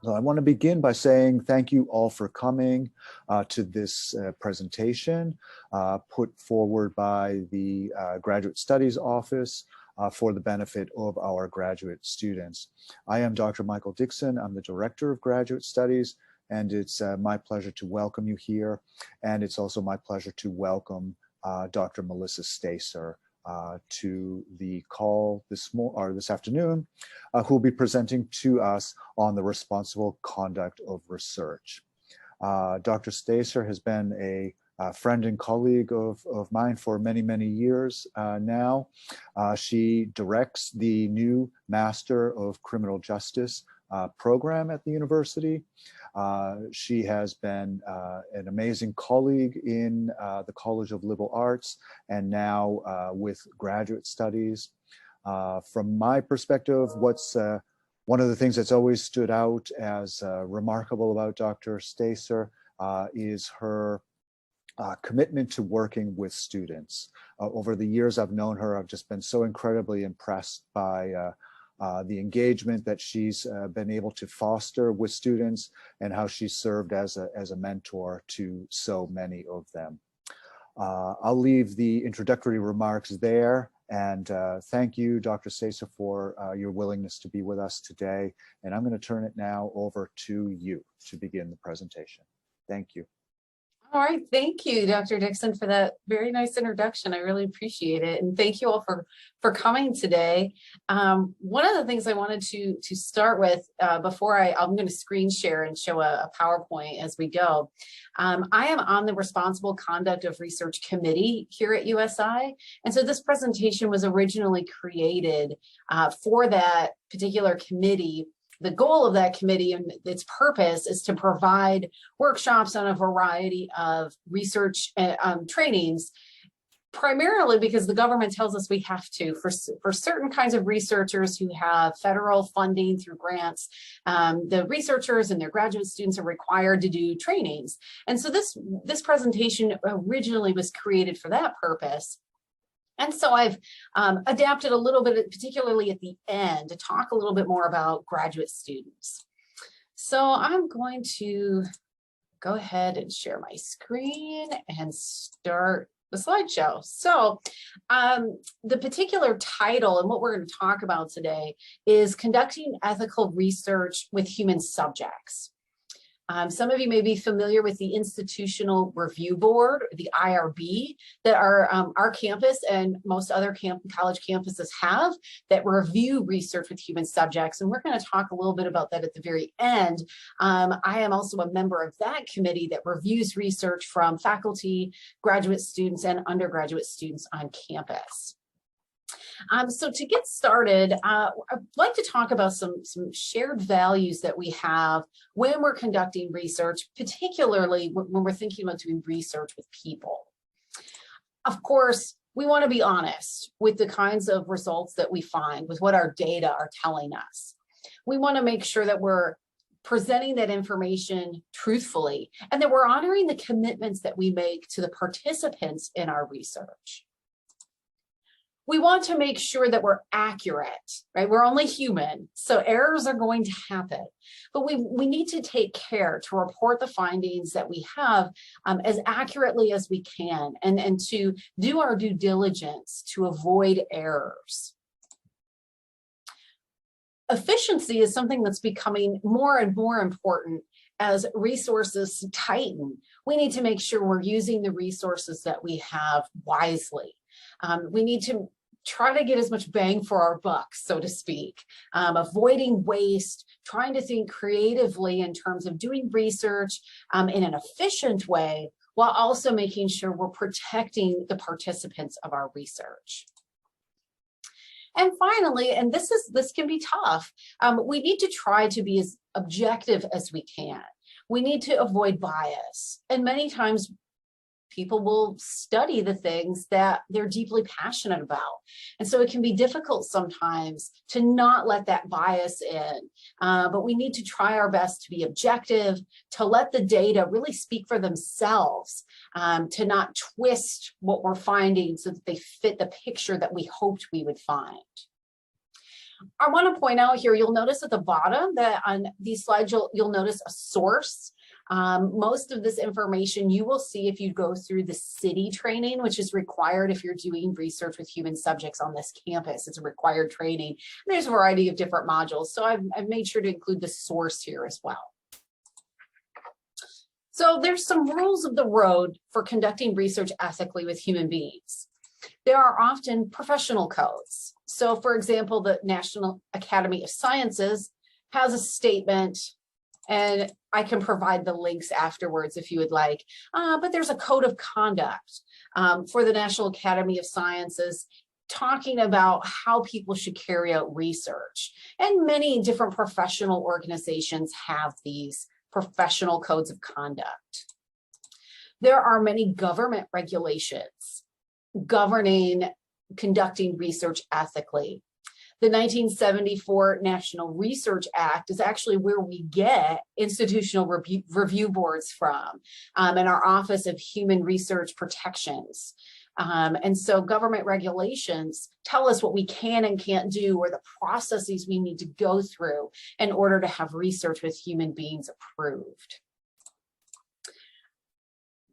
So I want to begin by saying thank you all for coming to this presentation put forward by the Graduate Studies Office for the benefit of our graduate students. I am Dr. Michael Dixon. I'm the Director of Graduate Studies, and it's my pleasure to welcome you here. And it's also my pleasure to welcome Dr. Melissa Stacer to the call this afternoon, who will be presenting to us on the responsible conduct of research. Dr. Stacer has been a friend and colleague of mine for many, many years now. She directs the new Master of Criminal Justice program at the university. She has been an amazing colleague in the College of Liberal Arts and now with graduate studies. From my perspective, what's one of the things that's always stood out as remarkable about Dr. Stacer is her commitment to working with students. Over the years I've known her, I've just been so incredibly impressed by the engagement that she's been able to foster with students and how she's served as a mentor to so many of them. I'll leave the introductory remarks there, and thank you, Dr. Stacer, for your willingness to be with us today. And I'm going to turn it now over to you to begin the presentation. Thank you. All right, thank you, Dr. Dixon, for that very nice introduction. I really appreciate it, and thank you all for coming today. One of the things I wanted to start with before I'm going to screen share and show a PowerPoint as we go. I am on the Responsible Conduct of Research Committee here at USI, and so this presentation was originally created for that particular committee. The goal of that committee and its purpose is to provide workshops on a variety of research trainings, primarily because the government tells us we have to for certain kinds of researchers who have federal funding through grants. The researchers and their graduate students are required to do trainings. And so this presentation originally was created for that purpose. And so I've adapted a little bit, particularly at the end, to talk a little bit more about graduate students. So I'm going to go ahead and share my screen and start the slideshow. So the particular title and what we're going to talk about today is Conducting Ethical Research with Human Subjects. Some of you may be familiar with the Institutional Review Board, the IRB, that our campus and most other college campuses have that review research with human subjects. And we're going to talk a little bit about that at the very end. I am also a member of that committee that reviews research from faculty, graduate students, and undergraduate students on campus. So to get started, I'd like to talk about some shared values that we have when we're conducting research, particularly when we're thinking about doing research with people. Of course, we want to be honest with the kinds of results that we find, with what our data are telling us. We want to make sure that we're presenting that information truthfully and that we're honoring the commitments that we make to the participants in our research. We want to make sure that we're accurate, right? We're only human, so errors are going to happen. But we need to take care to report the findings that we have as accurately as we can and to do our due diligence to avoid errors. Efficiency is something that's becoming more and more important as resources tighten. We need to make sure we're using the resources that we have wisely. We need to try to get as much bang for our buck, so to speak, avoiding waste, trying to think creatively in terms of doing research in an efficient way, while also making sure we're protecting the participants of our research. And finally, and this can be tough, we need to try to be as objective as we can. We need to avoid bias. And many times people will study the things that they're deeply passionate about. And so it can be difficult sometimes to not let that bias in, but we need to try our best to be objective, to let the data really speak for themselves, to not twist what we're finding so that they fit the picture that we hoped we would find. I want to point out here, you'll notice at the bottom that on these slides, you'll notice a source. Most of this information you will see if you go through the city training, which is required if you're doing research with human subjects on this campus. It's a required training. There's a variety of different modules, so I've made sure to include the source here as well. So there's some rules of the road for conducting research ethically with human beings. There are often professional codes. So for example, the National Academy of Sciences has a statement, and I can provide the links afterwards if you would like, but there's a code of conduct for the National Academy of Sciences talking about how people should carry out research. And many different professional organizations have these professional codes of conduct. There are many government regulations governing conducting research ethically. The 1974 National Research Act is actually where we get institutional review boards from, and our Office of Human Research Protections. And so government regulations tell us what we can and can't do, or the processes we need to go through in order to have research with human beings approved.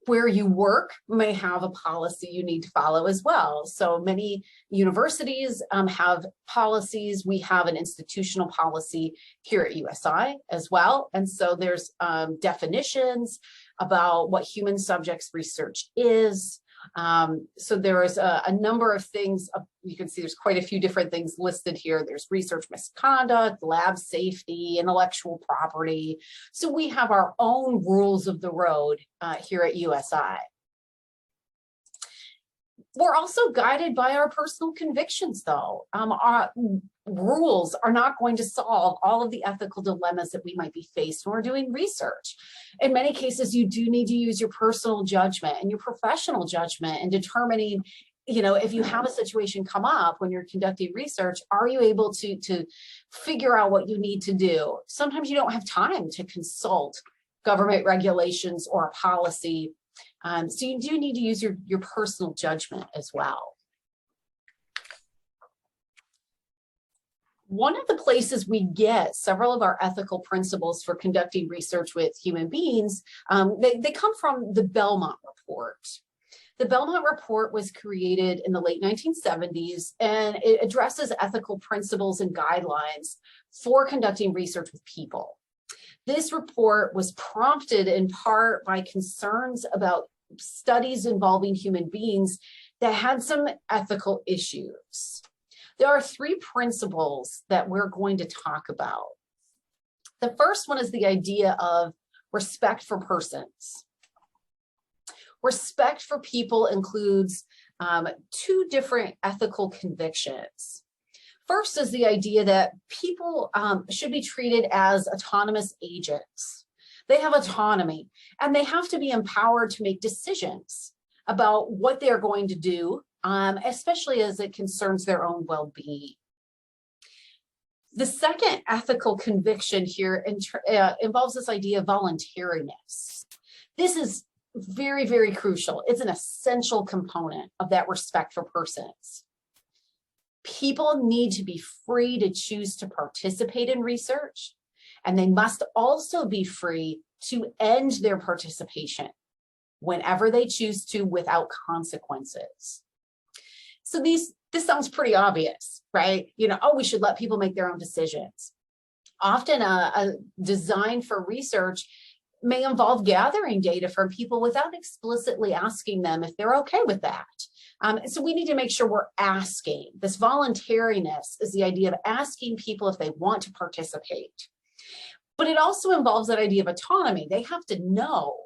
Where you work may have a policy you need to follow as well. So many universities have policies. We have an institutional policy here at USI as well. And so there's definitions about what human subjects research is. So there is a number of things. You can see there's quite a few different things listed here. There's research misconduct, lab safety, intellectual property. So we have our own rules of the road here at USI. We're also guided by our personal convictions, though. Our rules are not going to solve all of the ethical dilemmas that we might be faced when we're doing research. In many cases, you do need to use your personal judgment and your professional judgment in determining, you know, if you have a situation come up when you're conducting research, are you able to figure out what you need to do? Sometimes you don't have time to consult government regulations or a policy. So you do need to use your personal judgment as well. One of the places we get several of our ethical principles for conducting research with human beings, they come from the Belmont Report. The Belmont Report was created in the late 1970s, and it addresses ethical principles and guidelines for conducting research with people. This report was prompted in part by concerns about studies involving human beings that had some ethical issues. There are three principles that we're going to talk about. The first one is the idea of respect for persons. Respect for people includes two different ethical convictions. First is the idea that people should be treated as autonomous agents. They have autonomy, and they have to be empowered to make decisions about what they're going to do, especially as it concerns their own well-being. The second ethical conviction here involves this idea of voluntariness. This is very, very crucial. It's an essential component of that respect for persons. People need to be free to choose to participate in research, and they must also be free to end their participation whenever they choose to without consequences. So this sounds pretty obvious, right? You know, oh, we should let people make their own decisions. Often a design for research may involve gathering data from people without explicitly asking them if they're okay with that. So we need to make sure we're asking. This voluntariness is the idea of asking people if they want to participate. But it also involves that idea of autonomy. They have to know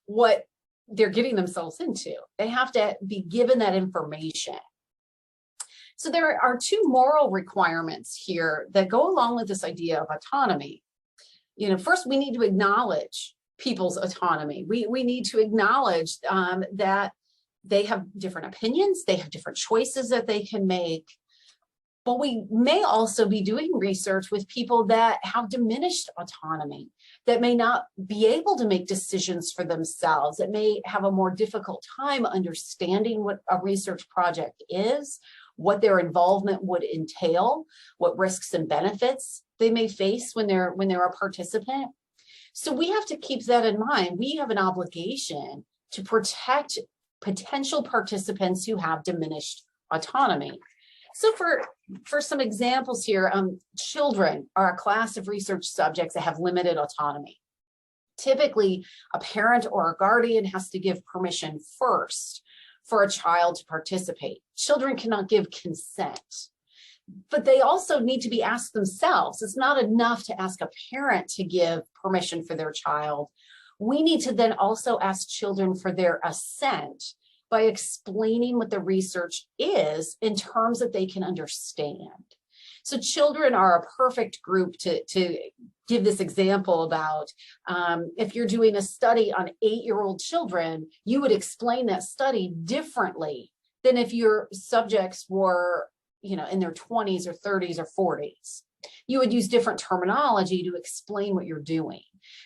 what they're getting themselves into. They have to be given that information. So there are two moral requirements here that go along with this idea of autonomy. You know, first, we need to acknowledge people's autonomy. We need to acknowledge that they have different opinions, they have different choices that they can make. But we may also be doing research with people that have diminished autonomy, that may not be able to make decisions for themselves, that may have a more difficult time understanding what a research project is, what their involvement would entail, what risks and benefits they may face when they're a participant. So we have to keep that in mind. We have an obligation to protect potential participants who have diminished autonomy. So for some examples here, children are a class of research subjects that have limited autonomy. Typically, a parent or a guardian has to give permission first for a child to participate. Children cannot give consent, but they also need to be asked themselves. It's not enough to ask a parent to give permission for their child. We need to then also ask children for their assent by explaining what the research is in terms that they can understand. So children are a perfect group to give this example about if you're doing a study on 8-year-old children, you would explain that study differently than if your subjects were, in their 20s or 30s or 40s. You would use different terminology to explain what you're doing.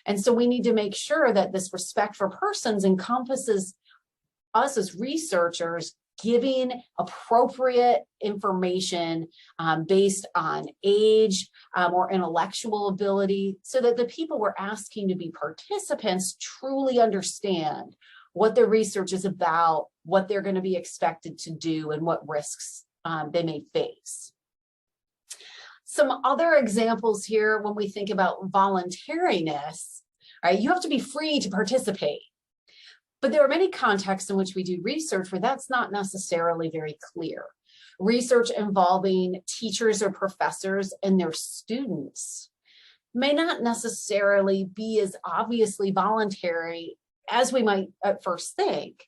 And so we need to make sure that this respect for persons encompasses us as researchers giving appropriate information based on age or intellectual ability, so that the people we're asking to be participants truly understand what the research is about, what they're going to be expected to do, and what risks they may face. Some other examples here when we think about voluntariness, right? You have to be free to participate. But there are many contexts in which we do research where that's not necessarily very clear. Research involving teachers or professors and their students may not necessarily be as obviously voluntary as we might at first think.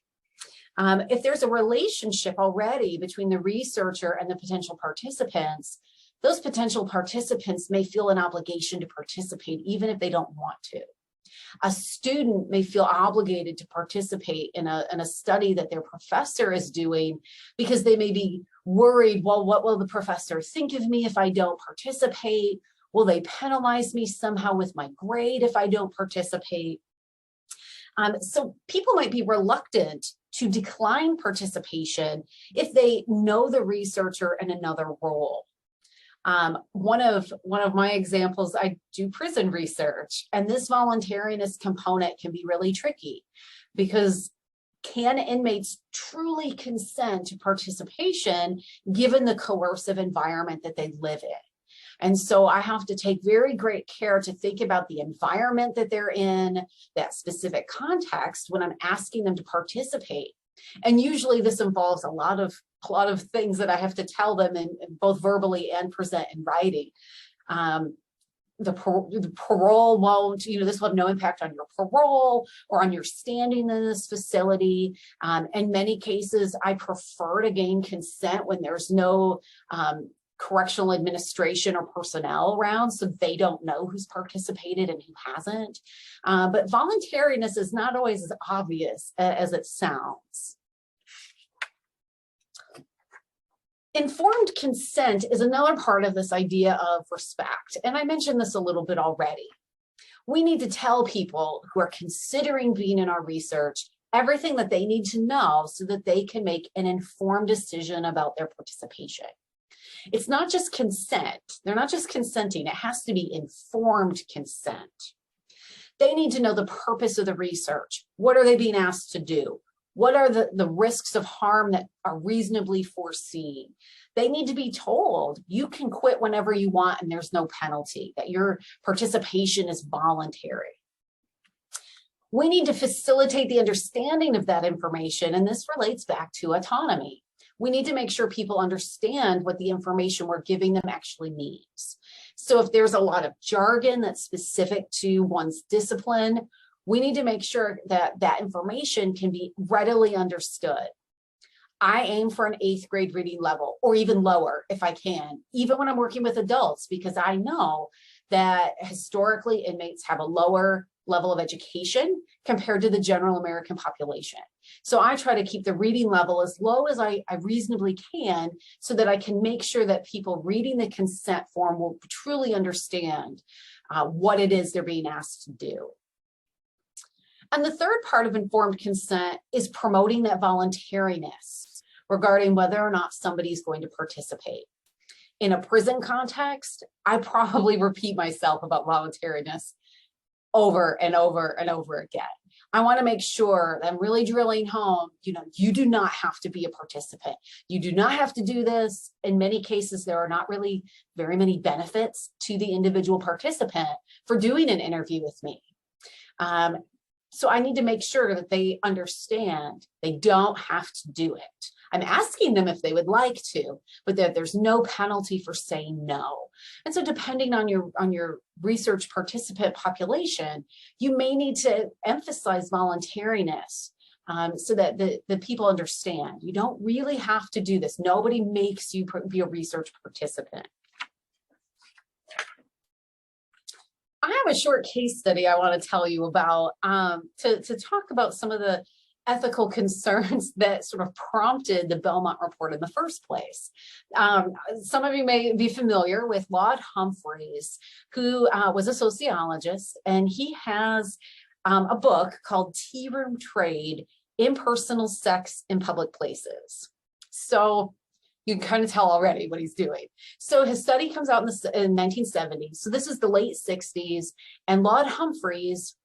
If there's a relationship already between the researcher and the potential participants, those potential participants may feel an obligation to participate even if they don't want to. A student may feel obligated to participate in a study that their professor is doing because they may be worried, well, what will the professor think of me if I don't participate? Will they penalize me somehow with my grade if I don't participate? So people might be reluctant to decline participation if they know the researcher in another role. One of my examples, I do prison research, and this voluntariness component can be really tricky because can inmates truly consent to participation given the coercive environment that they live in? And so I have to take very great care to think about the environment that they're in, that specific context when I'm asking them to participate. And usually this involves a lot of things that I have to tell them in both verbally and present in writing. The parole won't, this will have no impact on your parole or on your standing in this facility. In many cases, I prefer to gain consent when there's no correctional administration or personnel around, so they don't know who's participated and who hasn't. But voluntariness is not always as obvious as it sounds. Informed consent is another part of this idea of respect, and I mentioned this a little bit already. We need to tell people who are considering being in our research everything that they need to know so that they can make an informed decision about their participation. It's not just consent. They're not just consenting. It has to be informed consent. They need to know the purpose of the research. What are they being asked to do? What are the risks of harm that are reasonably foreseen? They need to be told you can quit whenever you want and there's no penalty, that your participation is voluntary. We need to facilitate the understanding of that information, and this relates back to autonomy. We need to make sure people understand what the information we're giving them actually means. So if there's a lot of jargon that's specific to one's discipline, we need to make sure that that information can be readily understood. I aim for an 8th grade reading level, or even lower if I can, even when I'm working with adults, because I know that historically inmates have a lower level of education compared to the general American population. So I try to keep the reading level as low as I reasonably can so that I can make sure that people reading the consent form will truly understand what it is they're being asked to do. And the third part of informed consent is promoting that voluntariness, regarding whether or not somebody's going to participate. In a prison context, I probably repeat myself about voluntariness over and over and over again. I want to make sure that I'm really drilling home, you do not have to be a participant. You do not have to do this. In many cases, there are not really very many benefits to the individual participant for doing an interview with me. So I need to make sure that they understand they don't have to do it. I'm asking them if they would like to, but that there's no penalty for saying no. And so depending on your research participant population, you may need to emphasize voluntariness so that the people understand. You don't really have to do this. Nobody makes you be a research participant. I have a short case study I want to tell you about to talk about some of the ethical concerns that sort of prompted the Belmont report in the first place. Some of you may be familiar with Laud Humphreys, who was a sociologist, and he has a book called Tea Room Trade: Impersonal Sex in Public Places. So you can kind of tell already what he's doing. So his study comes out in 1970. So this is the late 60s, and Laud Humphreys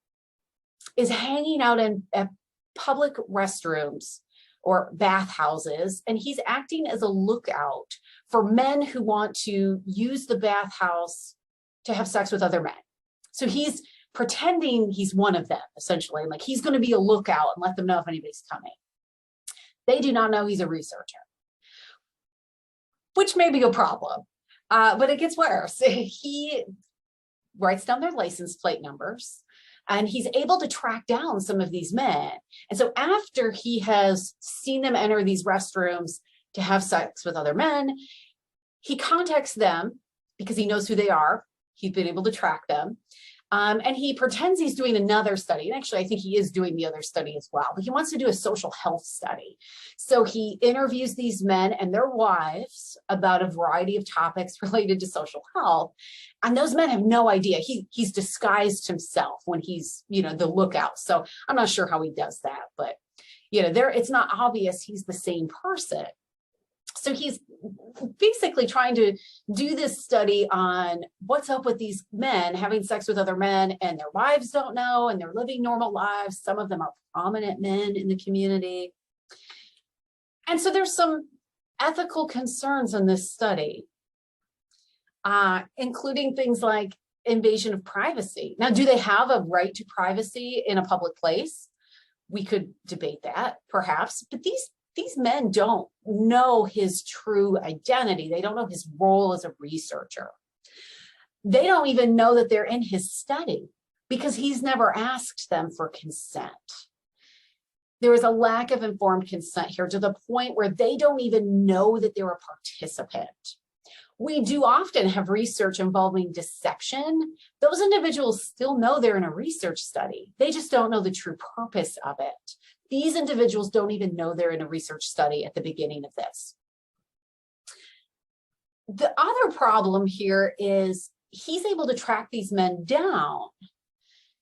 is hanging out at public restrooms or bathhouses, and he's acting as a lookout for men who want to use the bathhouse to have sex with other men. So he's pretending he's one of them, essentially, like he's going to be a lookout and let them know if anybody's coming. They do not know he's a researcher, which may be a problem, but it gets worse. He writes down their license plate numbers, and he's able to track down some of these men. And so after he has seen them enter these restrooms to have sex with other men, he contacts them because he knows who they are. He's been able to track them. And he pretends he's doing another study. And actually, I think he is doing the other study as well, but he wants to do a social health study. So he interviews these men and their wives about a variety of topics related to social health. And those men have no idea. He's disguised himself when he's, the lookout. So I'm not sure how he does that, but, it's not obvious he's the same person. So he's basically trying to do this study on what's up with these men having sex with other men, and their wives don't know, and they're living normal lives. Some of them are prominent men in the community. And so there's some ethical concerns in this study, including things like invasion of privacy. Now, do they have a right to privacy in a public place? We could debate that, perhaps, but these men don't know his true identity. They don't know his role as a researcher. They don't even know that they're in his study because he's never asked them for consent. There is a lack of informed consent here to the point where they don't even know that they're a participant. We do often have research involving deception. Those individuals still know they're in a research study. They just don't know the true purpose of it. These individuals don't even know they're in a research study at the beginning of this. The other problem here is he's able to track these men down.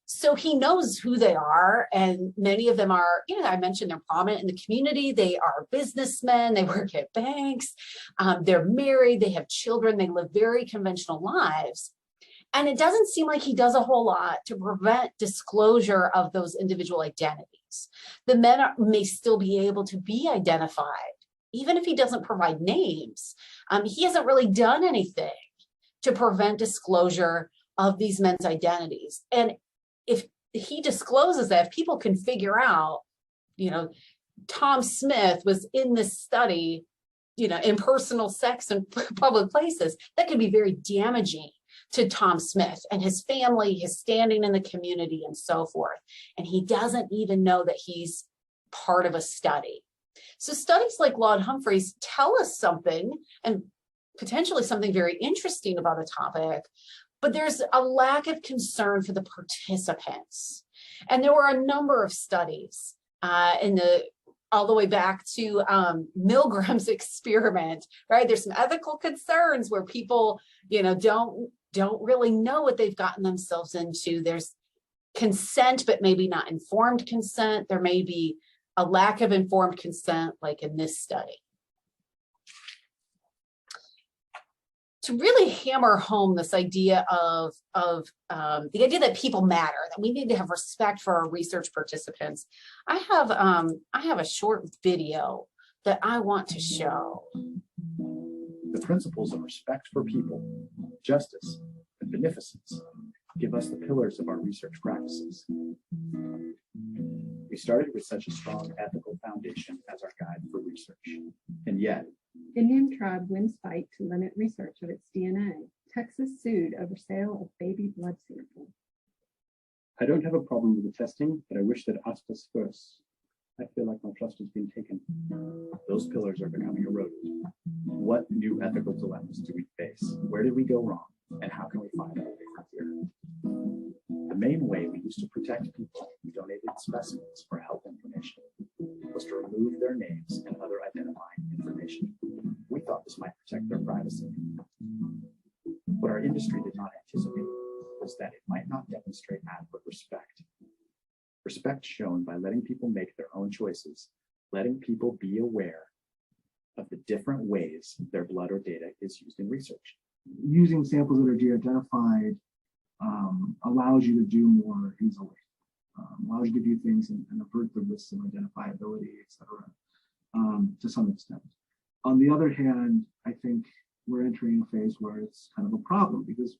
So he knows who they are, and many of them are, I mentioned they're prominent in the community. They are businessmen, they work at banks, they're married, they have children, they live very conventional lives. And it doesn't seem like he does a whole lot to prevent disclosure of those individual identities. The men may still be able to be identified, even if he doesn't provide names. He hasn't really done anything to prevent disclosure of these men's identities. And if he discloses that, if people can figure out, Tom Smith was in this study, impersonal sex in public places, that could be very damaging to Tom Smith and his family, his standing in the community, and so forth. And he doesn't even know that he's part of a study. So studies like Laud Humphreys tell us something, and potentially something very interesting about a topic, but there's a lack of concern for the participants. And there were a number of studies all the way back to Milgram's experiment, right? There's some ethical concerns where people, don't really know what they've gotten themselves into. There's consent, but maybe not informed consent. There may be a lack of informed consent, like in this study. to really hammer home this idea of the idea that people matter, that we need to have respect for our research participants, I have a short video that I want to show. The principles of respect for people, justice, and beneficence give us the pillars of our research practices. We started with such a strong ethical foundation as our guide for research, and yet, Indian tribe wins fight to limit research of its DNA. Texas sued over sale of baby blood sample. I don't have a problem with the testing, but I wish that asked us first. I feel like my trust has been taken. Those pillars are becoming eroded. What new ethical dilemmas do we face? Where did we go wrong? And how can we find our way from here? The main way we used to protect people who donated specimens for health information was to remove their names and other identifying information. We thought this might protect their privacy. What our industry did not anticipate was that it might not demonstrate adequate respect. Respect shown by letting people make their own choices, letting people be aware of the different ways their blood or data is used in research. Using samples that are de-identified allows you to do more easily, allows you to do things and avert the risks of identifiability, et cetera, to some extent. On the other hand, I think we're entering a phase where it's kind of a problem because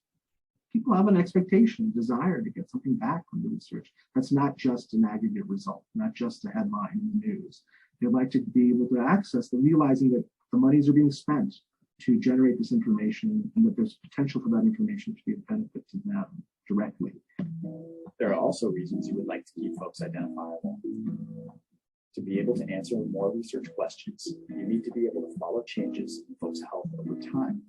people have an expectation, desire to get something back from the research. That's not just an aggregate result, not just a headline in the news. They'd like to be able to access them, realizing that the monies are being spent to generate this information and that there's potential for that information to be a benefit to them directly. There are also reasons you would like to keep folks identifiable. To be able to answer more research questions, you need to be able to follow changes in folks' health over time.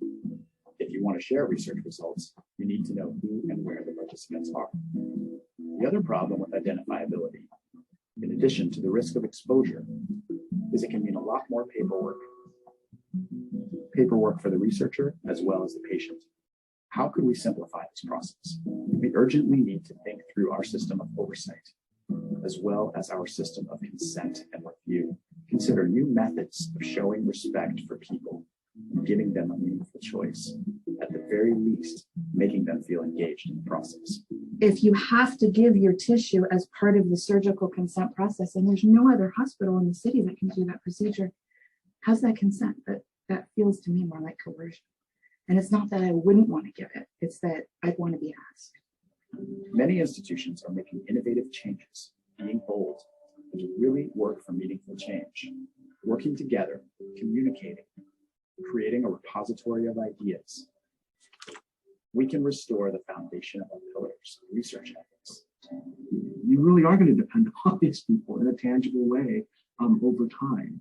If you want to share research results, you need to know who and where the participants are. The other problem with identifiability, in addition to the risk of exposure, is it can mean a lot more paperwork for the researcher as well as the patient. How could we simplify this process? We urgently need to think through our system of oversight, as well as our system of consent and review. Consider new methods of showing respect for people and giving them a meaningful choice. At the very least, making them feel engaged in the process. If you have to give your tissue as part of the surgical consent process, and there's no other hospital in the city that can do that procedure, how's that consent? That feels to me more like coercion. And it's not that I wouldn't want to give it, it's that I'd want to be asked. Many institutions are making innovative changes, being bold, and to really work for meaningful change. Working together, communicating, creating a repository of ideas. We can restore the foundation of our pillars of research ethics. You really are going to depend upon these people in a tangible way over time.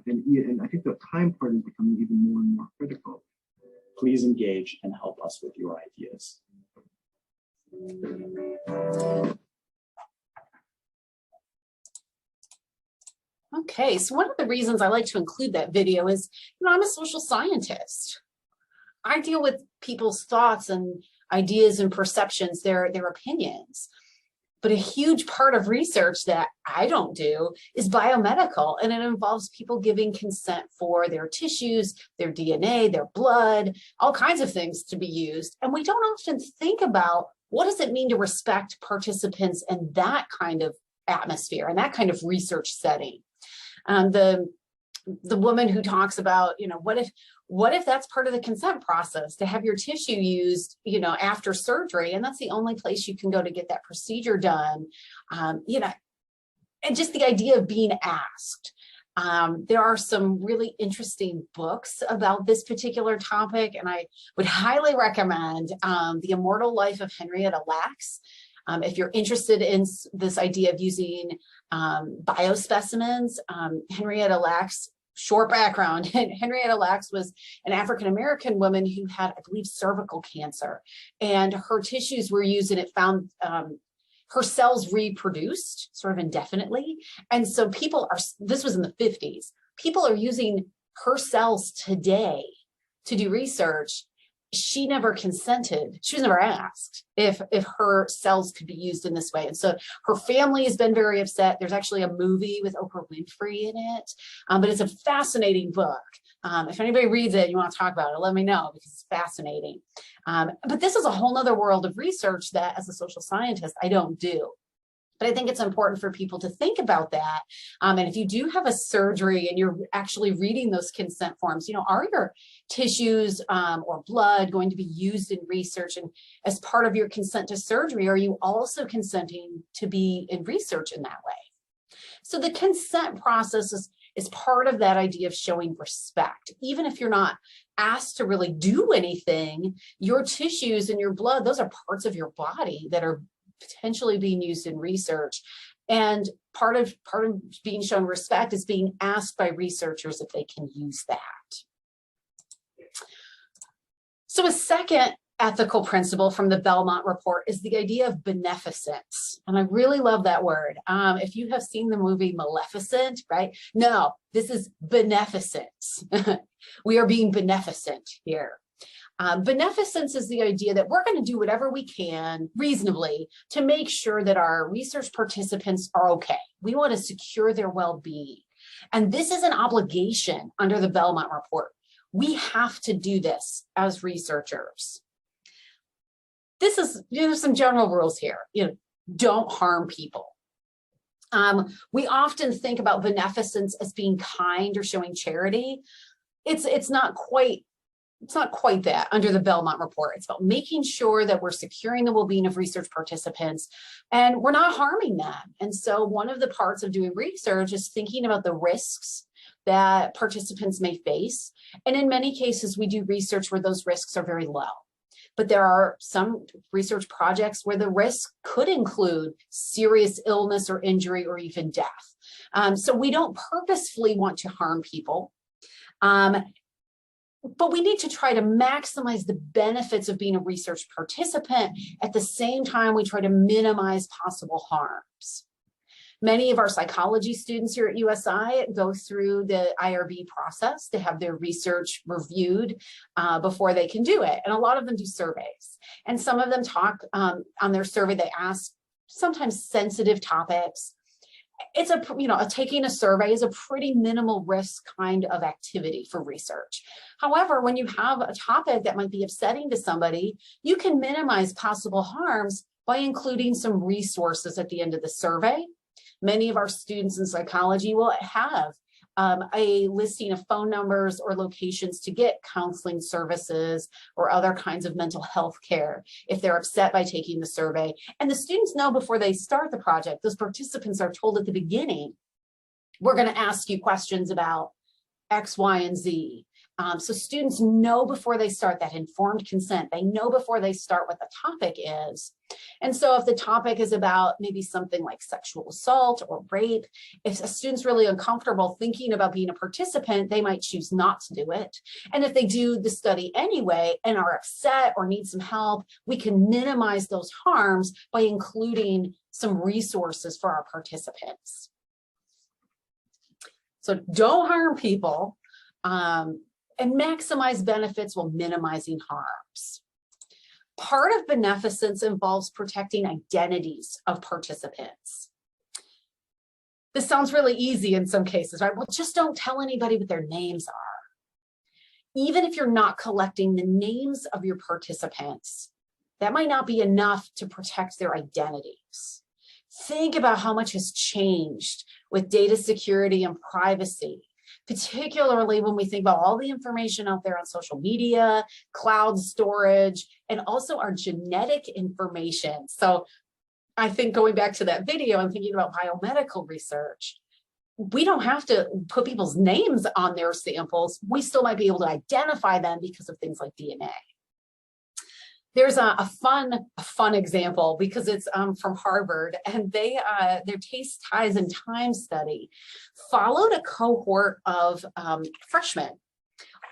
And I think the time part is becoming even more and more critical. Please engage and help us with your ideas. Okay, so one of the reasons I like to include that video is, I'm a social scientist. I deal with people's thoughts and ideas and perceptions, their opinions. But a huge part of research that I don't do is biomedical, and it involves people giving consent for their tissues, their DNA, their blood, all kinds of things to be used. And we don't often think about what does it mean to respect participants in that kind of atmosphere and that kind of research setting. The woman who talks about, what if that's part of the consent process to have your tissue used, after surgery, and that's the only place you can go to get that procedure done, and just the idea of being asked. There are some really interesting books about this particular topic, and I would highly recommend The Immortal Life of Henrietta Lacks. If you're interested in this idea of using biospecimens, Henrietta Lacks, short background, Henrietta Lacks was an African-American woman who had, I believe, cervical cancer, and her tissues were used, and it found her cells reproduced sort of indefinitely. And so this was in the 50s, people are using her cells today to do research. she never consented. She was never asked if her cells could be used in this way. And so her family has been very upset. There's actually a movie with Oprah Winfrey in it, but it's a fascinating book. If anybody reads it, you want to talk about it, let me know, because it's fascinating. But this is a whole nother world of research that as a social scientist, I don't do. But I think it's important for people to think about that. And if you do have a surgery and you're actually reading those consent forms, are your tissues or blood going to be used in research? And as part of your consent to surgery, are you also consenting to be in research in that way? So the consent process is part of that idea of showing respect. Even if you're not asked to really do anything, your tissues and your blood, those are parts of your body that are potentially being used in research. And part of being shown respect is being asked by researchers if they can use that. So a second ethical principle from the Belmont report is the idea of beneficence. And I really love that word. If you have seen the movie Maleficent, right? No, this is beneficence. We are being beneficent here. Beneficence is the idea that we're going to do whatever we can reasonably to make sure that our research participants are okay. We want to secure their well-being. And this is an obligation under the Belmont report. We have to do this as researchers. This is, there's some general rules here. Don't harm people. We often think about beneficence as being kind or showing charity. It's not quite that under the Belmont report. It's about making sure that we're securing the well-being of research participants and we're not harming them. And so one of the parts of doing research is thinking about the risks that participants may face. And in many cases, we do research where those risks are very low. But there are some research projects where the risk could include serious illness or injury or even death. So we don't purposefully want to harm people. But we need to try to maximize the benefits of being a research participant. At the same time, we try to minimize possible harms. Many of our psychology students here at USI go through the IRB process to have their research reviewed before they can do it. And a lot of them do surveys. And some of them talk on their survey, they ask sometimes sensitive topics. It's taking a survey is a pretty minimal risk kind of activity for research. However, when you have a topic that might be upsetting to somebody, you can minimize possible harms by including some resources at the end of the survey. Many of our students in psychology will have a listing of phone numbers or locations to get counseling services or other kinds of mental health care if they're upset by taking the survey. And the students know before they start the project, those participants are told at the beginning, we're going to ask you questions about X, Y, and Z. So students know before they start that informed consent. They know before they start what the topic is. And so if the topic is about maybe something like sexual assault or rape, if a student's really uncomfortable thinking about being a participant, they might choose not to do it. And if they do the study anyway and are upset or need some help, we can minimize those harms by including some resources for our participants. So don't harm people. And maximize benefits while minimizing harms. Part of beneficence involves protecting identities of participants. This sounds really easy in some cases, right? Well, just don't tell anybody what their names are. Even if you're not collecting the names of your participants, that might not be enough to protect their identities. Think about how much has changed with data security and privacy, particularly when we think about all the information out there on social media, cloud storage, and also our genetic information. So I think going back to that video, I'm thinking about biomedical research. We don't have to put people's names on their samples. We still might be able to identify them because of things like DNA. There's a fun example because it's from Harvard, and their Taste, Ties, and Time study followed a cohort of freshmen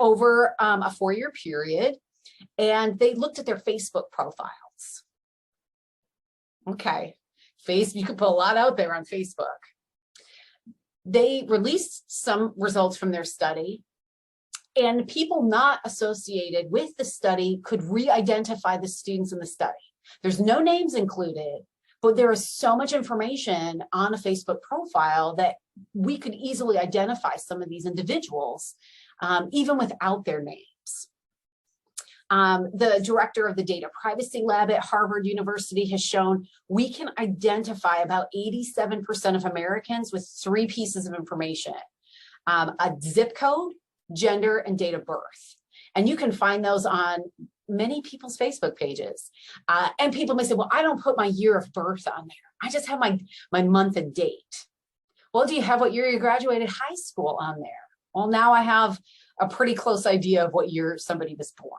over a 4-year period, and they looked at their Facebook profiles. Okay, you can put a lot out there on Facebook. They released some results from their study, And people not associated with the study could re-identify the students in the study. There's no names included, but there is so much information on a Facebook profile that we could easily identify some of these individuals, even without their names. The director of the Data Privacy Lab at Harvard University has shown we can identify about 87% of Americans with 3 pieces of information: a zip code, gender, and date of birth. And you can find those on many people's Facebook pages. And people may say, well, I don't put my year of birth on there. I just have my month and date. Well, do you have what year you graduated high school on there? Well, now I have a pretty close idea of what year somebody was born.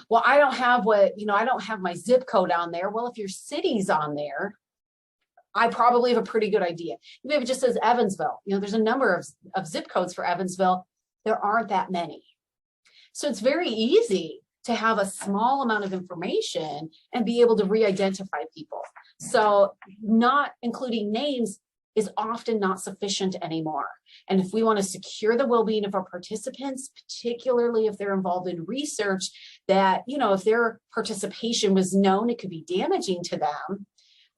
Well, I don't have I don't have my zip code on there. Well, if your city's on there, I probably have a pretty good idea. Maybe it just says Evansville. There's a number of zip codes for Evansville. There aren't that many. So it's very easy to have a small amount of information and be able to re-identify people. So not including names is often not sufficient anymore. And if we want to secure the well-being of our participants, particularly if they're involved in research that, if their participation was known, it could be damaging to them,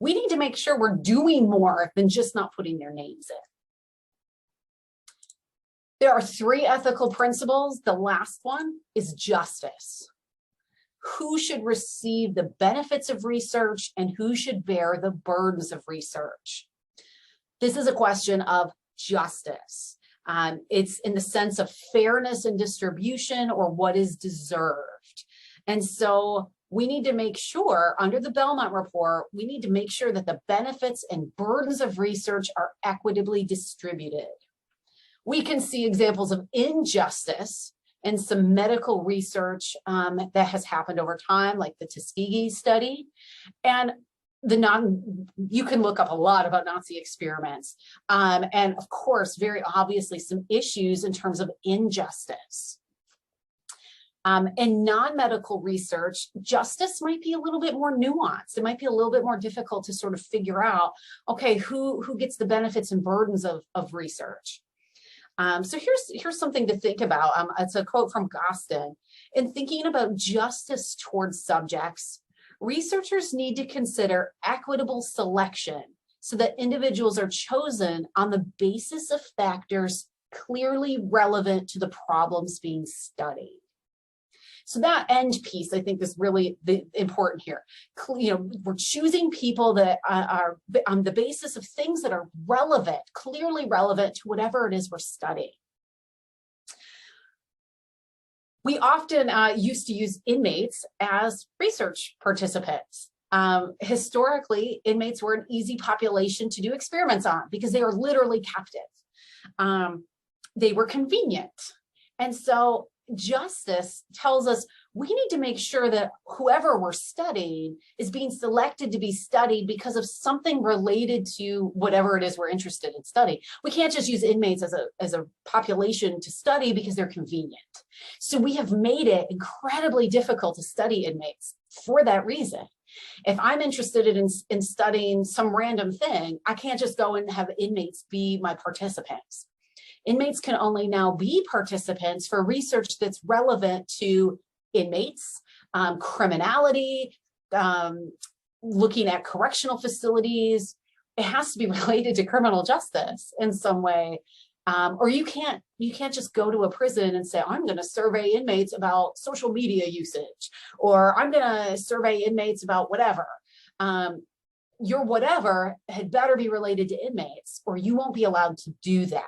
we need to make sure we're doing more than just not putting their names in. There are 3 ethical principles. The last one is justice. Who should receive the benefits of research and who should bear the burdens of research? This is a question of justice. It's in the sense of fairness in distribution or what is deserved. And so we need to make sure, under the Belmont Report, we need to make sure that the benefits and burdens of research are equitably distributed. We can see examples of injustice in some medical research that has happened over time, like the Tuskegee study. And you can look up a lot about Nazi experiments. And of course, very obviously, some issues in terms of injustice. In non-medical research, justice might be a little bit more nuanced. It might be a little bit more difficult to sort of figure out, okay, who gets the benefits and burdens of research. So here's something to think about. It's a quote from Gostin. In thinking about justice towards subjects, researchers need to consider equitable selection so that individuals are chosen on the basis of factors clearly relevant to the problems being studied. So that end piece, I think, is really important here. We're choosing people that are on the basis of things that are relevant, clearly relevant to whatever it is we're studying. We often used to use inmates as research participants. Historically, inmates were an easy population to do experiments on because they were literally captive. They were convenient. And so justice tells us we need to make sure that whoever we're studying is being selected to be studied because of something related to whatever it is we're interested in studying. We can't just use inmates as a population to study because they're convenient. So we have made it incredibly difficult to study inmates for that reason. If I'm interested in studying some random thing, I can't just go and have inmates be my participants. Inmates can only now be participants for research that's relevant to inmates, criminality, looking at correctional facilities. It has to be related to criminal justice in some way. Or you can't just go to a prison and say, I'm going to survey inmates about social media usage, or I'm going to survey inmates about whatever. Your whatever had better be related to inmates, or you won't be allowed to do that.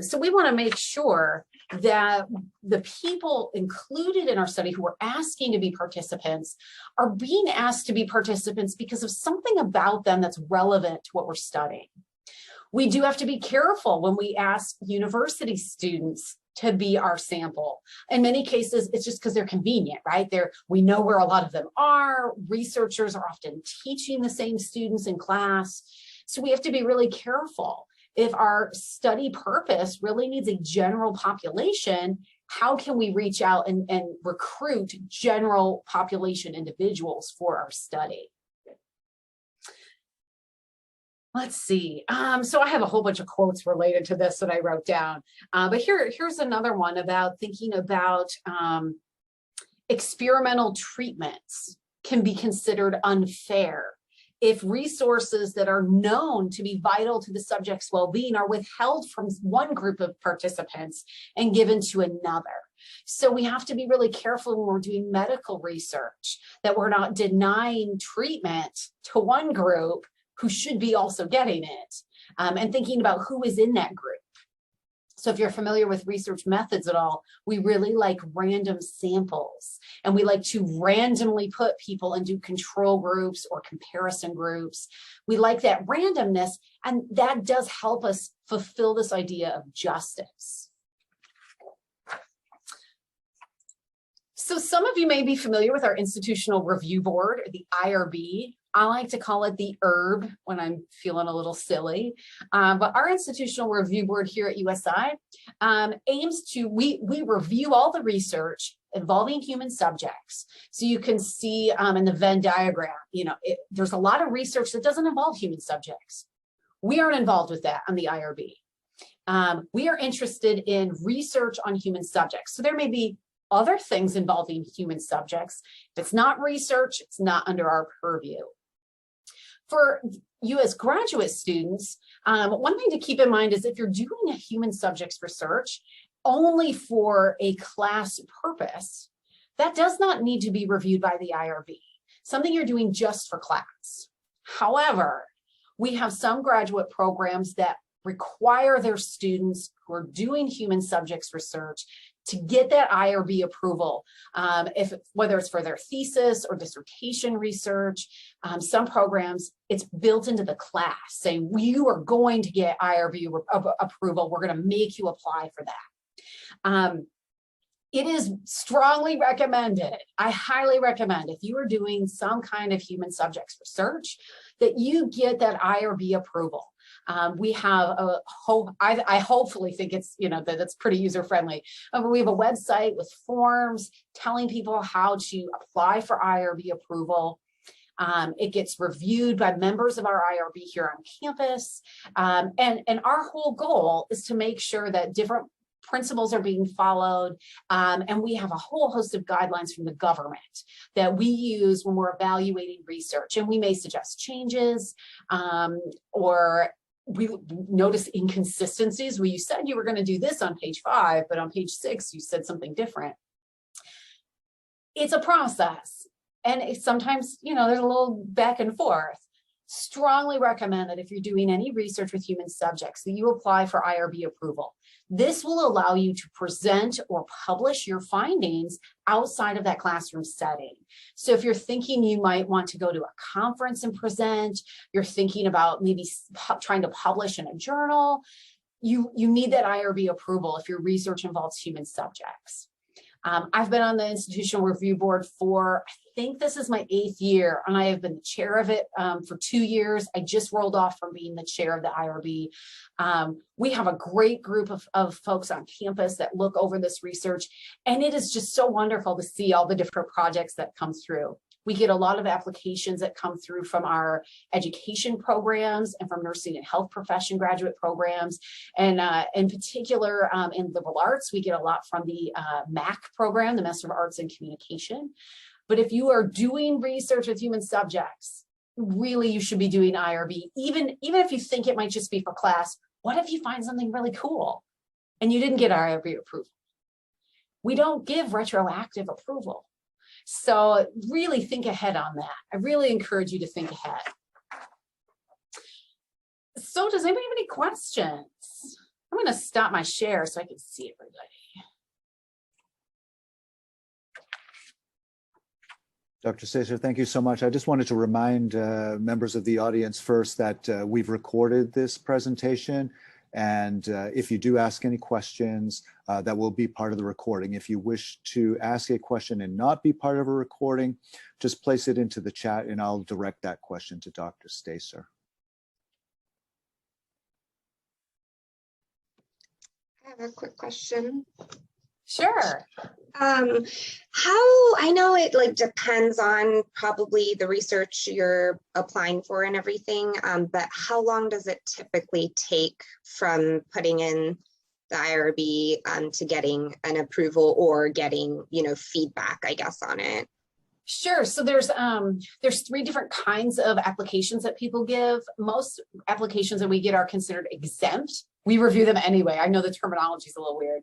So we want to make sure that the people included in our study who are asking to be participants are being asked to be participants because of something about them that's relevant to what we're studying. We do have to be careful when we ask university students to be our sample. In many cases, it's just because they're convenient, right? We know where a lot of them are. Researchers are often teaching the same students in class. So we have to be really careful. If our study purpose really needs a general population, how can we reach out and recruit general population individuals for our study? Let's see. So I have a whole bunch of quotes related to this that I wrote down. But here's another one about thinking about experimental treatments can be considered unfair if resources that are known to be vital to the subject's well-being are withheld from one group of participants and given to another. So we have to be really careful when we're doing medical research that we're not denying treatment to one group who should be also getting it, and thinking about who is in that group. So if you're familiar with research methods at all, we really like random samples, and we like to randomly put people into control groups or comparison groups. We like that randomness, and that does help us fulfill this idea of justice. So some of you may be familiar with our Institutional Review Board, or the IRB. I like to call it the herb when I'm feeling a little silly. But our Institutional Review Board here at USI aims to, we review all the research involving human subjects. So you can see in the Venn diagram, there's a lot of research that doesn't involve human subjects. We aren't involved with that on the IRB. We are interested in research on human subjects. So there may be other things involving human subjects. If it's not research, it's not under our purview. For you as graduate students, one thing to keep in mind is if you're doing a human subjects research only for a class purpose, that does not need to be reviewed by the IRB, something you're doing just for class. However, we have some graduate programs that require their students who are doing human subjects research to get that IRB approval, whether it's for their thesis or dissertation research. Some programs, it's built into the class saying, you are going to get IRB approval. We're going to make you apply for that. It is strongly recommended, I highly recommend, if you are doing some kind of human subjects research, that you get that IRB approval. We have I hopefully think it's, that it's pretty user-friendly. We have a website with forms telling people how to apply for IRB approval. It gets reviewed by members of our IRB here on campus. And our whole goal is to make sure that different principles are being followed, and we have a whole host of guidelines from the government that we use when we're evaluating research, and we may suggest changes, or we notice inconsistencies where you said you were going to do this on page 5, but on page 6 you said something different. It's a process, and sometimes there's a little back and forth. Strongly recommend that if you're doing any research with human subjects that you apply for IRB approval. This will allow you to present or publish your findings outside of that classroom setting. So if you're thinking you might want to go to a conference and present, you're thinking about maybe trying to publish in a journal, you need that IRB approval if your research involves human subjects. I've been on the Institutional Review Board for, I think this is my 8th year, and I have been the chair of it for 2 years. I just rolled off from being the chair of the IRB. We have a great group of folks on campus that look over this research, and it is just so wonderful to see all the different projects that come through. We get a lot of applications that come through from our education programs and from nursing and health profession graduate programs. And in particular, in liberal arts, we get a lot from the MAC program, the Master of Arts in Communication. But if you are doing research with human subjects, really you should be doing IRB. Even if you think it might just be for class, what if you find something really cool and you didn't get IRB approval? We don't give retroactive approval. So really think ahead on that. I really encourage you to think ahead. So does anybody have any questions? I'm going to stop my share so I can see everybody. Dr. Stacer, thank you so much. I just wanted to remind members of the audience first that we've recorded this presentation. And if you do ask any questions, that will be part of the recording. If you wish to ask a question and not be part of a recording, just place it into the chat and I'll direct that question to Dr. Stacer. I have a quick question. Sure. How, I know it like depends on probably the research you're applying for and everything, but how long does it typically take from putting in the IRB to getting an approval or getting, feedback, I guess, on it? Sure. So there's 3 different kinds of applications that people give. Most applications that we get are considered exempt. We review them anyway. I know the terminology is a little weird.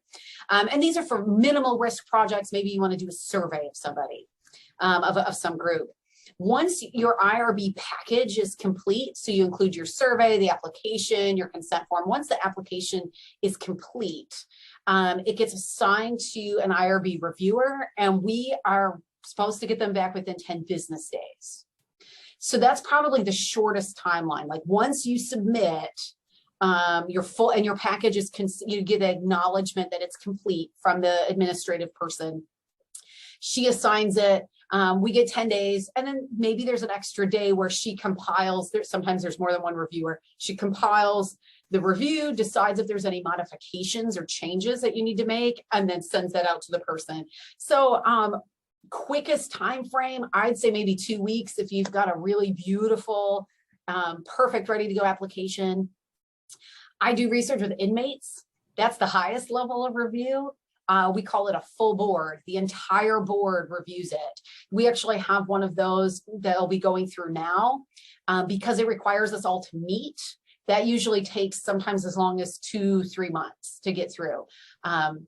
And these are for minimal risk projects. Maybe you want to do a survey of somebody, of some group. Once your IRB package is complete, so you include your survey, the application, your consent form. Once the application is complete, it gets assigned to an IRB reviewer, and we are supposed to get them back within 10 business days. So that's probably the shortest timeline. Like once you submit your full and your package is, you get an acknowledgement that it's complete from the administrative person. She assigns it. We get 10 days, and then maybe there's an extra day where she compiles. Sometimes there's more than one reviewer. She compiles the review, decides if there's any modifications or changes that you need to make, and then sends that out to the person. So quickest time frame, I'd say maybe 2 weeks if you've got a really beautiful, perfect, ready to go application. I do research with inmates. That's the highest level of review. We call it a full board. The entire board reviews it. We actually have one of those that'll be going through now because it requires us all to meet. That usually takes sometimes as long as 2-3 months to get through.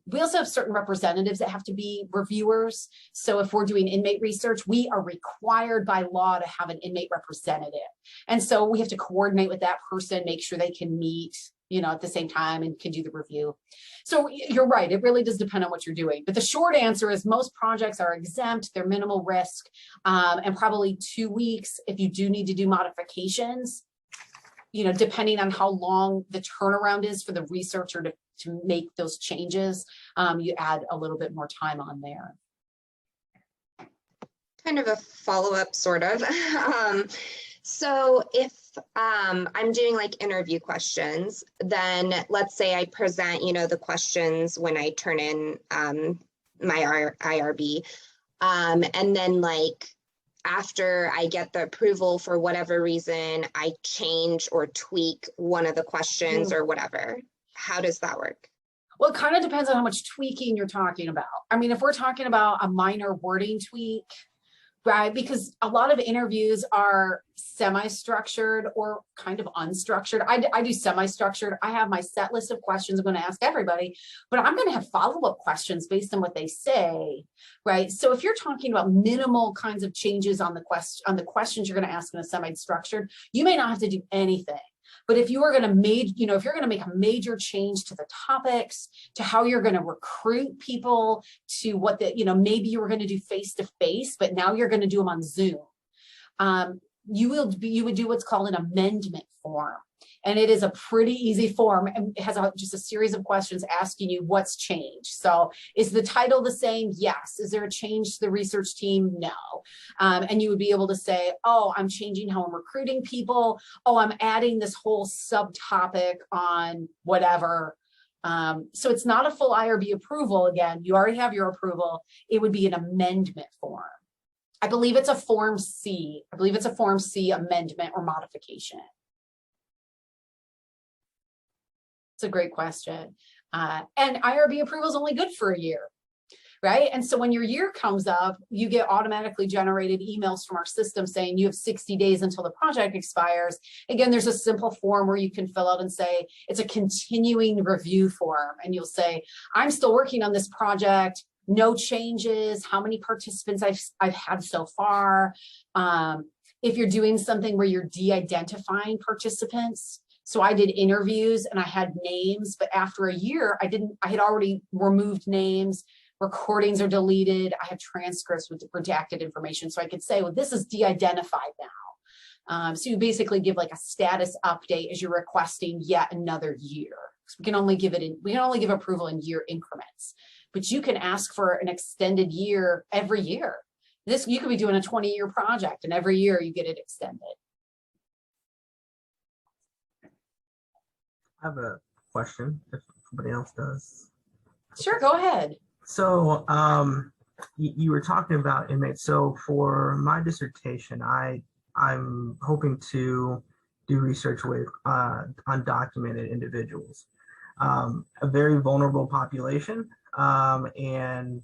We also have certain representatives that have to be reviewers. So if we're doing inmate research, we are required by law to have an inmate representative. And so we have to coordinate with that person, make sure they can meet, at the same time and can do the review. So you're right, it really does depend on what you're doing. But the short answer is most projects are exempt, they're minimal risk, and probably 2 weeks. If you do need to do modifications, depending on how long the turnaround is for the researcher to make those changes, you add a little bit more time on there. Kind of a follow-up, sort of. So if I'm doing like interview questions, then let's say I present, the questions when I turn in my IRB, and then like after I get the approval for whatever reason, I change or tweak one of the questions or whatever. How does that work? Well, it kind of depends on how much tweaking you're talking about. I mean, if we're talking about a minor wording tweak, right? Because a lot of interviews are semi-structured or kind of unstructured. I do semi-structured. I have my set list of questions I'm going to ask everybody, but I'm going to have follow-up questions based on what they say, right? So if you're talking about minimal kinds of changes on the questions you're going to ask in a semi-structured, you may not have to do anything. But if you are going to if you're going to make a major change to the topics, to how you're going to recruit people, to what maybe you were going to do face-to-face, but now you're going to do them on Zoom. You would do what's called an amendment form. And it is a pretty easy form, and it has just a series of questions asking you what's changed. So is the title the same? Yes. Is there a change to the research team? No. And you would be able to say, oh, I'm changing how I'm recruiting people. Oh, I'm adding this whole subtopic on whatever. So it's not a full IRB approval. Again, you already have your approval. It would be an amendment form. I believe it's a Form C. I believe it's a Form C amendment or modification. It's a great question. And IRB approval is only good for a year, right? And so when your year comes up, you get automatically generated emails from our system saying you have 60 days until the project expires. Again, there's a simple form where you can fill out and say, it's a continuing review form. And you'll say, I'm still working on this project, no changes, how many participants I've had so far. If you're doing something where you're de-identifying participants, so I did interviews and I had names, but after a year, I had already removed names, recordings are deleted, I have transcripts with redacted information. So I could say, well, this is de-identified now. So you basically give like a status update as you're requesting yet another year. So we can only give approval in year increments, but you can ask for an extended year every year. You could be doing a 20-year project and every year you get it extended. I have a question if somebody else does. Sure, go ahead. So you were talking about inmates. So for my dissertation, I'm hoping to do research with undocumented individuals, a very vulnerable population, and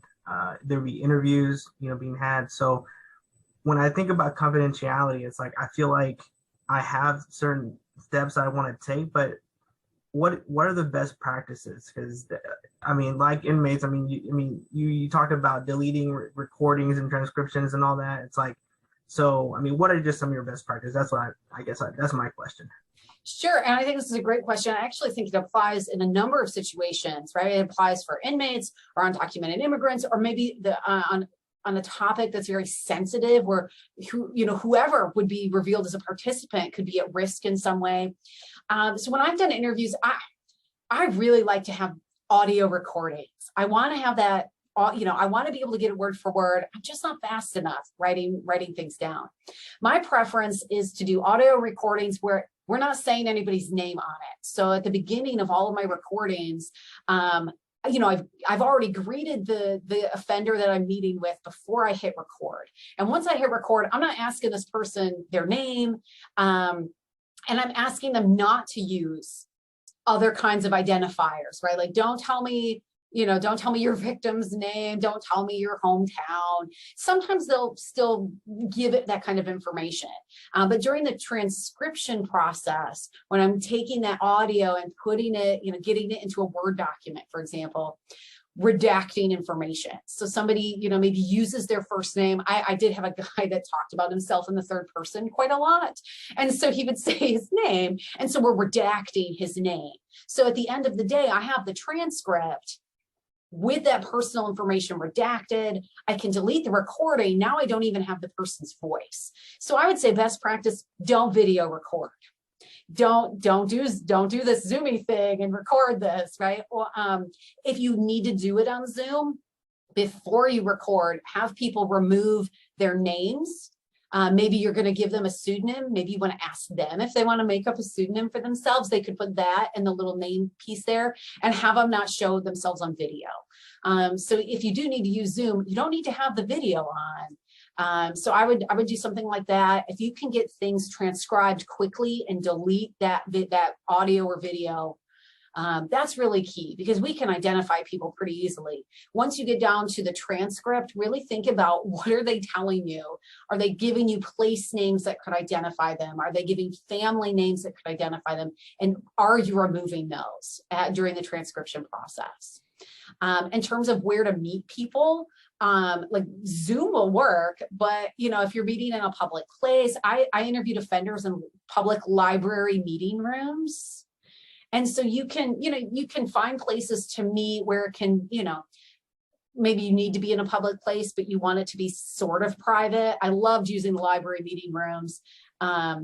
there'll be interviews, being had. So when I think about confidentiality, it's like I feel like I have certain steps I want to take, but what are the best practices? Because I mean, like inmates, you talked about deleting recordings and transcriptions and all that. It's like, so I mean, what are just some of your best practices? That's what I guess that's my question. Sure, and I think this is a great question. I actually think it applies in a number of situations, right? It applies for inmates or undocumented immigrants, or maybe on a topic that's very sensitive, where whoever would be revealed as a participant could be at risk in some way. So when I've done interviews, I really like to have audio recordings. I want to have that. I want to be able to get it word for word. I'm just not fast enough writing things down. My preference is to do audio recordings where we're not saying anybody's name on it. So at the beginning of all of my recordings, I've already greeted the offender that I'm meeting with before I hit record. And once I hit record, I'm not asking this person their name, and I'm asking them not to use other kinds of identifiers, right? Like, don't tell me your victim's name. Don't tell me your hometown. Sometimes they'll still give it that kind of information. But during the transcription process, when I'm taking that audio and putting it, getting it into a Word document, for example, redacting information. So somebody, maybe uses their first name. I did have a guy that talked about himself in the third person quite a lot. And so he would say his name. And so we're redacting his name. So at the end of the day, I have the transcript with that personal information redacted. I can delete the recording. Now I don't even have the person's voice. So I would say best practice, don't video record. Don't do this Zoomy thing and record this, right? Or if you need to do it on Zoom, before you record, have people remove their names. Maybe you're going to give them a pseudonym. Maybe you want to ask them if they want to make up a pseudonym for themselves. They could put that in the little name piece there and have them not show themselves on video. So if you do need to use Zoom, you don't need to have the video on. So I would do something like that. If you can get things transcribed quickly and delete that audio or video, that's really key, because we can identify people pretty easily. Once you get down to the transcript, really think about, what are they telling you? Are they giving you place names that could identify them? Are they giving family names that could identify them? And are you removing those during the transcription process? In terms of where to meet people, like Zoom will work, but if you're meeting in a public place, I interviewed offenders in public library meeting rooms. And so you can find places to meet where it can, maybe you need to be in a public place, but you want it to be sort of private. I loved using the library meeting rooms. I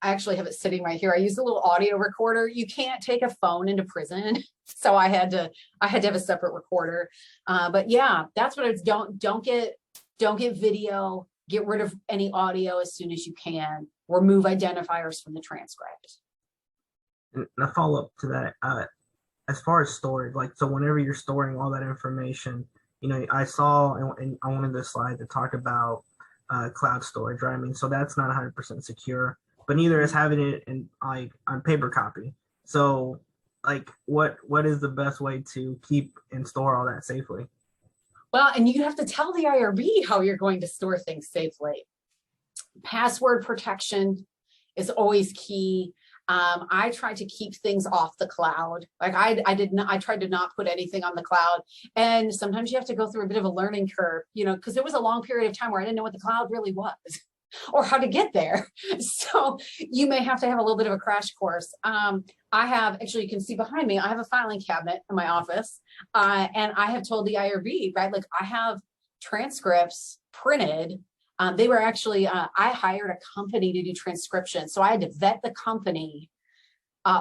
actually have it sitting right here. I used a little audio recorder. You can't take a phone into prison. So I had to have a separate recorder. But yeah, that's what it's, don't get video, get rid of any audio as soon as you can, remove identifiers from the transcript. And a follow-up to that, as far as storage, so whenever you're storing all that information, I saw on one of the slides that talked about cloud storage, right? So that's not 100% secure, but neither is having it in on paper copy. So what is the best way to keep and store all that safely? Well, and you have to tell the IRB how you're going to store things safely. Password protection is always key. I tried to keep things off the cloud. I tried to not put anything on the cloud. And sometimes you have to go through a bit of a learning curve, because there was a long period of time where I didn't know what the cloud really was or how to get there. So you may have to have a little bit of a crash course. Actually, you can see behind me, I have a filing cabinet in my office. And I have told the IRB, right? I have transcripts printed. They were actually, I hired a company to do transcription. So I had to vet the company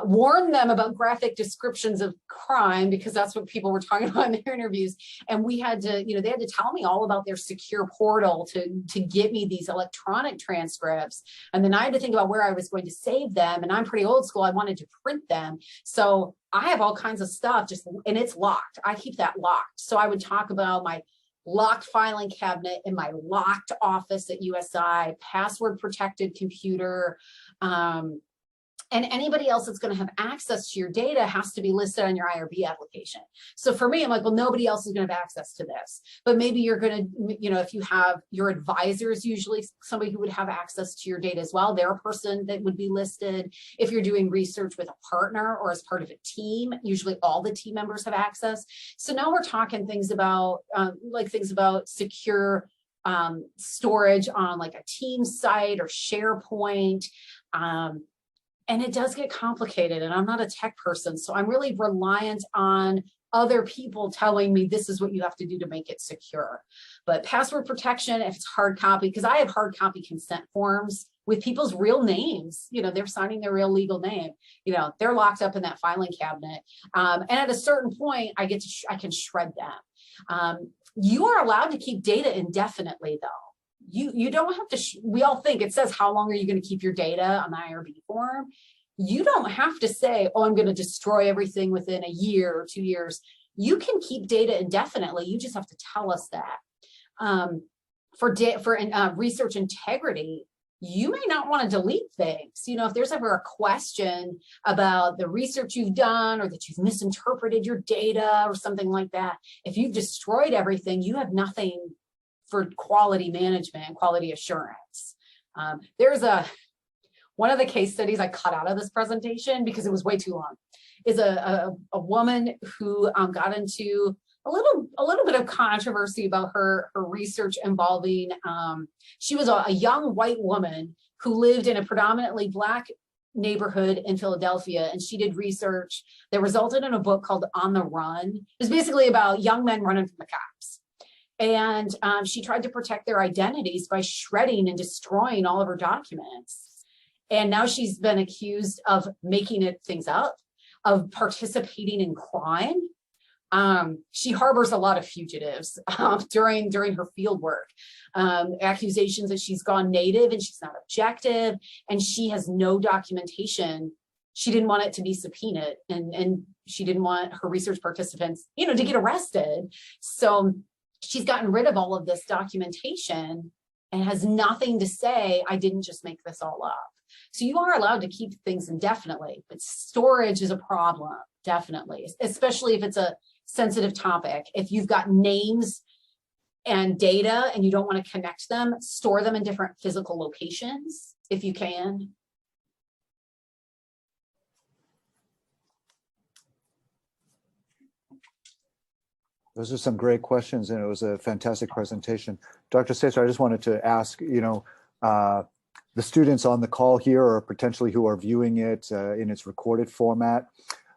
warn them about graphic descriptions of crime, because that's what people were talking about in their interviews. And we had to, they had to tell me all about their secure portal to get me these electronic transcripts. And then I had to think about where I was going to save them. And I'm pretty old school. I wanted to print them. So I have all kinds of stuff and it's locked. I keep that locked. So I would talk about my locked filing cabinet in my locked office at USI, password protected computer, and anybody else that's going to have access to your data has to be listed on your IRB application. So for me, I'm like, well, nobody else is going to have access to this. But maybe you're going to, if you have your advisors, usually somebody who would have access to your data as well, they're a person that would be listed. If you're doing research with a partner or as part of a team, usually all the team members have access. So now we're talking things about secure storage on like a team site or SharePoint. And it does get complicated, and I'm not a tech person, so I'm really reliant on other people telling me this is what you have to do to make it secure. But password protection, if it's hard copy, because I have hard copy consent forms with people's real names, they're signing their real legal name, they're locked up in that filing cabinet. And at a certain point, I can shred them. You are allowed to keep data indefinitely though. You don't have to, we all think it says, how long are you going to keep your data on the IRB form? You don't have to say, oh, I'm going to destroy everything within a year or 2 years. You can keep data indefinitely. You just have to tell us that. For research integrity, you may not want to delete things. If there's ever a question about the research you've done or that you've misinterpreted your data or something like that, if you've destroyed everything, you have nothing for quality management and quality assurance. There's one of the case studies I cut out of this presentation because it was way too long, is a woman who got into a little bit of controversy about her research involving, she was a young white woman who lived in a predominantly Black neighborhood in Philadelphia, and she did research that resulted in a book called On the Run. It was basically about young men running from the cops. And she tried to protect their identities by shredding and destroying all of her documents. And now she's been accused of making things up, of participating in crime. She harbors a lot of fugitives during her field work. Accusations that she's gone native and she's not objective, and she has no documentation. She didn't want it to be subpoenaed, and she didn't want her research participants, to get arrested. So she's gotten rid of all of this documentation and has nothing to say, I didn't just make this all up. So you are allowed to keep things indefinitely, but storage is a problem, definitely, especially if it's a sensitive topic. If you've got names and data and you don't want to connect them, store them in different physical locations if you can. Those are some great questions, and it was a fantastic presentation. Dr. Stacer, I just wanted to ask, the students on the call here, or potentially who are viewing it in its recorded format,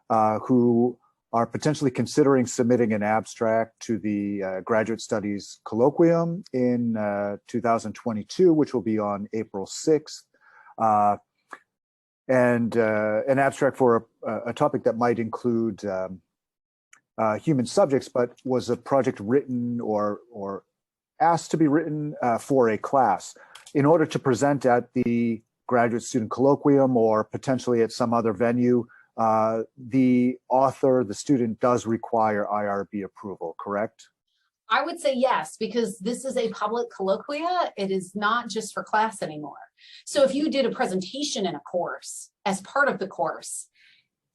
who are potentially considering submitting an abstract to the Graduate Studies Colloquium in 2022, which will be on April 6th, and an abstract for a topic that might include human subjects, but was a project written or asked to be written for a class. In order to present at the Graduate Student Colloquium or potentially at some other venue, the author, the student, does require IRB approval, correct? I would say yes, because this is a public colloquia. It is not just for class anymore. So if you did a presentation in a course as part of the course,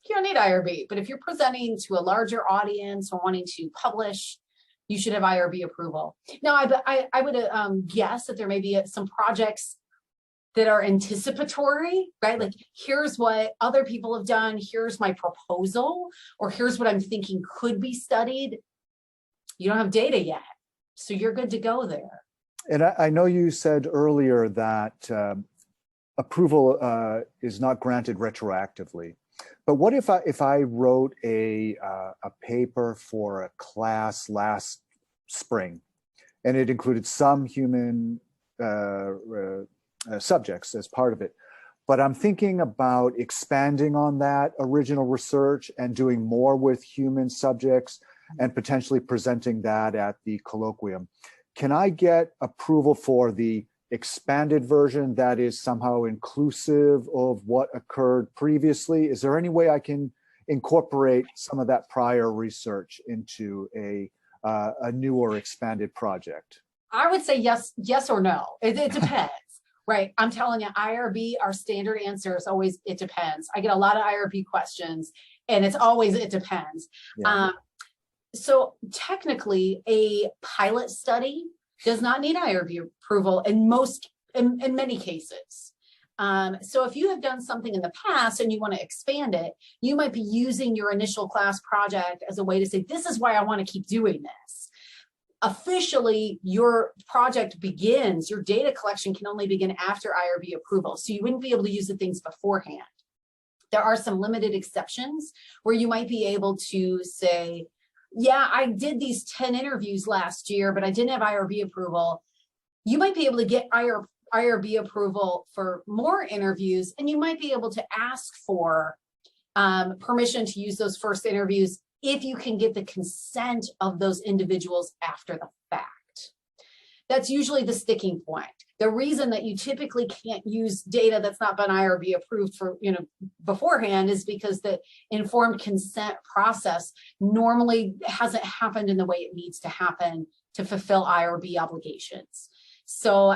you don't need IRB. But if you're presenting to a larger audience or wanting to publish, you should have IRB approval. Now, I would guess that there may be some projects that are anticipatory, right? Like, here's what other people have done, here's my proposal, or here's what I'm thinking could be studied. You don't have data yet, so you're good to go there. And I know you said earlier that approval is not granted retroactively. But what if I wrote a paper for a class last spring, and it included some human subjects as part of it, but I'm thinking about expanding on that original research and doing more with human subjects and potentially presenting that at the colloquium. Can I get approval for the expanded version that is somehow inclusive of what occurred previously? Is there any way I can incorporate some of that prior research into a newer expanded project? I would say yes or no. It depends, right? I'm telling you, IRB, our standard answer is always, it depends. I get a lot of IRB questions and it's always, it depends. Yeah. So technically a pilot study does not need IRB approval in many cases. So if you have done something in the past and you want to expand it, you might be using your initial class project as a way to say, this is why I want to keep doing this. Officially, your project begins, your data collection can only begin after IRB approval. So you wouldn't be able to use the things beforehand. There are some limited exceptions where you might be able to say, yeah, I did these 10 interviews last year, but I didn't have IRB approval. You might be able to get IRB approval for more interviews, and you might be able to ask for permission to use those first interviews if you can get the consent of those individuals after the fact. That's usually the sticking point. The reason that you typically can't use data that's not been IRB approved for, beforehand is because the informed consent process normally hasn't happened in the way it needs to happen to fulfill IRB obligations. So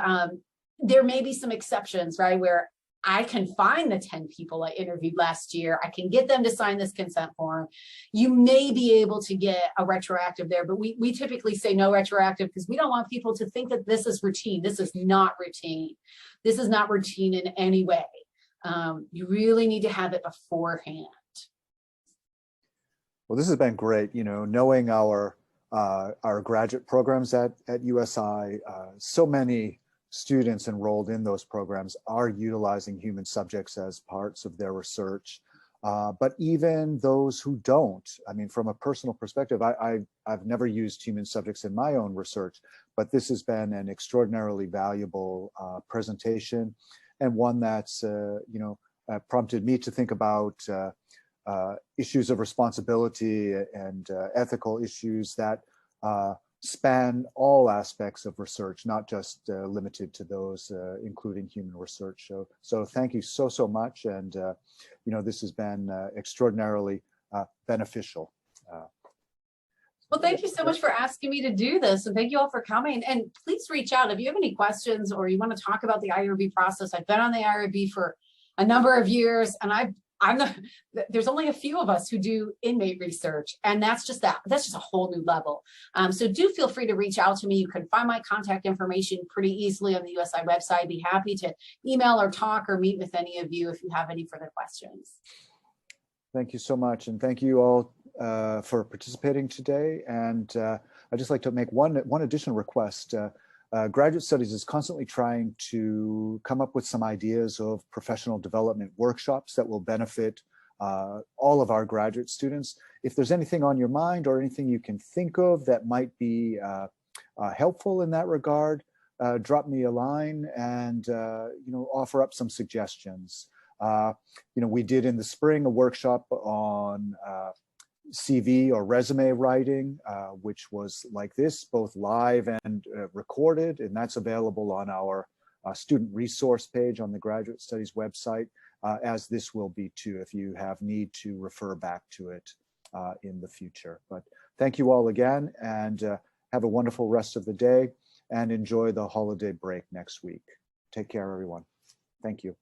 there may be some exceptions, right, where I can find the 10 people I interviewed last year. I can get them to sign this consent form. You may be able to get a retroactive there, but we typically say no retroactive because we don't want people to think that this is routine. This is not routine. This is not routine in any way. You really need to have it beforehand. Well, this has been great. Knowing our graduate programs at USI, so many students enrolled in those programs are utilizing human subjects as parts of their research. But even those who don't, I mean, from a personal perspective, I've never used human subjects in my own research, but this has been an extraordinarily valuable presentation, and one that's, prompted me to think about issues of responsibility and ethical issues that span all aspects of research, not just limited to those including human research. So thank you so much, and this has been extraordinarily beneficial. Well, thank you so much for asking me to do this, and thank you all for coming. And please reach out if you have any questions or you want to talk about the IRB process. I've been on the IRB for a number of years, and there's only a few of us who do inmate research, and that's just a whole new level. So do feel free to reach out to me. You can find my contact information pretty easily on the USI website. I'd be happy to email or talk or meet with any of you if you have any further questions. Thank you so much, and thank you all for participating today. And I'd just like to make one additional request. Graduate Studies is constantly trying to come up with some ideas of professional development workshops that will benefit all of our graduate students. If there's anything on your mind or anything you can think of that might be helpful in that regard, drop me a line and offer up some suggestions. We did in the spring a workshop on CV or resume writing, which was like this, both live and recorded, and that's available on our student resource page on the Graduate Studies website, as this will be too, if you have need to refer back to it in the future. But thank you all again, and have a wonderful rest of the day, and enjoy the holiday break next week. Take care, everyone. Thank you.